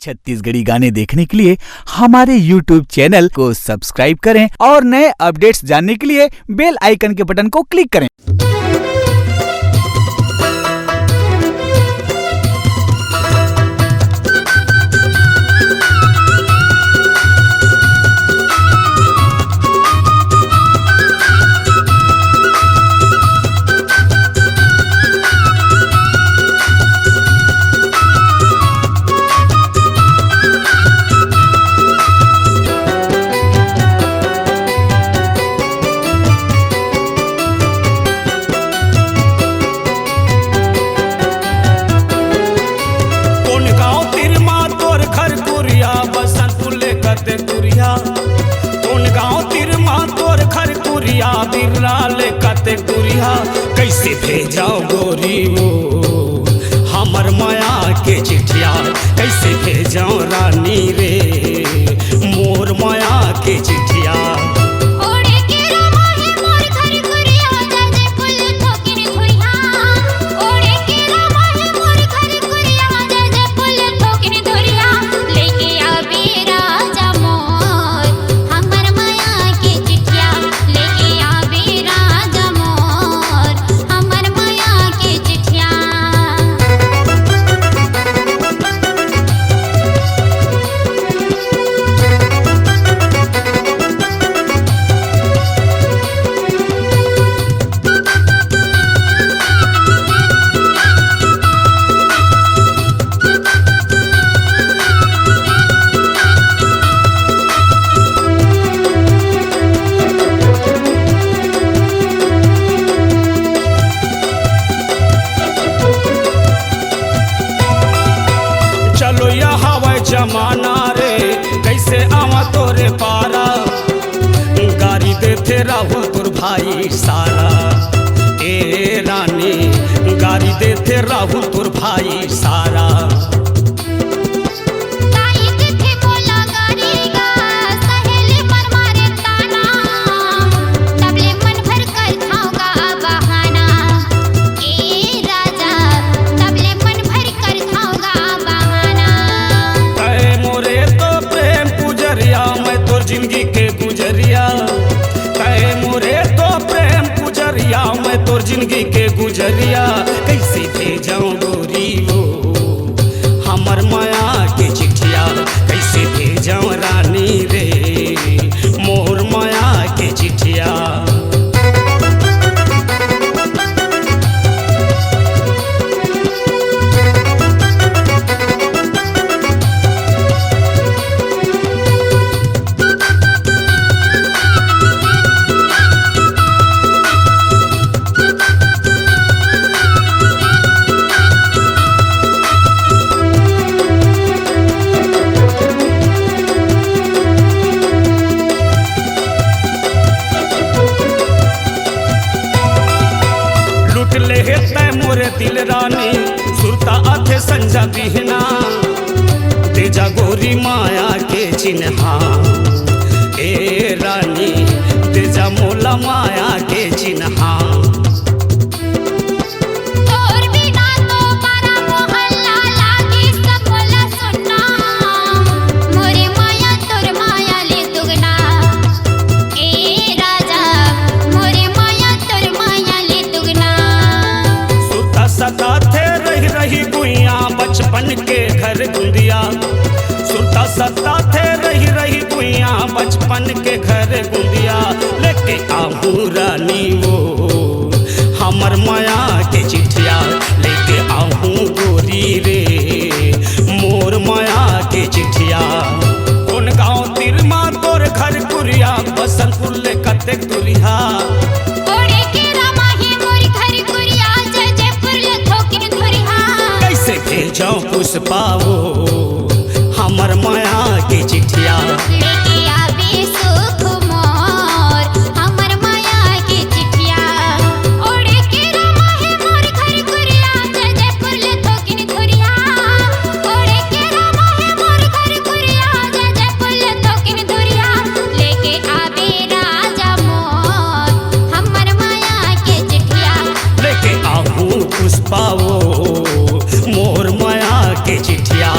छत्तीसगढ़ी गाने देखने के लिए हमारे YouTube चैनल को सब्सक्राइब करें और नए अपडेट्स जानने के लिए बेल आइकन के बटन को क्लिक करें। कौन गाँव तिरमा तोर घर कुरिया बिरलाल कते कुरिया कैसे भेजाओ गोरी वो हमर माया के चिट्ठिया कैसे भेजाओ रानी रे मोर माया के चिट्ठिया जमाना रे कैसे आवा तोरे पारा गाड़ी देते राहुल तुर भाई सारा ए रानी गाड़ी देते राहुल तुर भाई सारा जिंदगी के गुजरिया कहे मोरे तो प्रेम गुजरिया मैं तोर जिंदगी के गुजरिया कैसे भेजाऊं गोरी वो हमर माया के चिट्ठिया कैसे भेजाऊं रानी रे मोर माया के चिट्ठिया मोरे दिल रानी सुरता आथे संजा बिहना तेजा गोरी माया के चिन्हा ए रानी तेजा मोला माया के चिन्हा बचपन के घर गुंदिया सुरता सत्ता थे रही गुइया बचपन के घर गुंदिया लेके आहू रानी वो हमर माया के चिट्ठिया लेके आहू गोरी रे मोर माया के चिट्ठिया कौन गाँव तिरमा तोर घर कुरिया बसंतपुर ले कते कुरिया भेजाओ पुष्पाओ हमर माया के चिट्ठिया लेके आवे सुख मोर हमर माया के चिट्ठिया ओढ़े के रामा है मोर घर कुरिया जयपुर ले थोकिन धुरिया ओढ़े के रामा है मोर घर कुरिया जयपुर ले थोकिन धुरिया लेके आवे राजा मोर हमर माया के चिट्ठिया लेके आहू पुष्पाओ मोर माया के चिट्ठिया।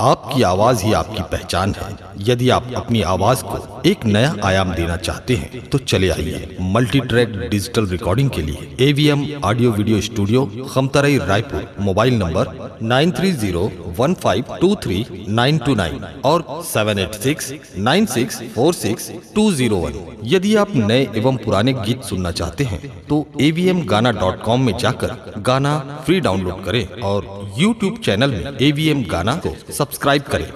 आपकी आवाज ही आपकी पहचान है। यदि आप अपनी आवाज को एक नया आयाम देना चाहते हैं तो चले आइए मल्टी ट्रैक डिजिटल रिकॉर्डिंग के लिए AVM audio video studio, Khamtarai, Raipur. Mobile number 9301523929 और 7869646201। यदि आप नए एवं पुराने गीत सुनना चाहते हैं तो avmgana.com में जाकर गाना फ्री डाउनलोड करें और YouTube चैनल में AVM गाना को सब्सक्राइब करें।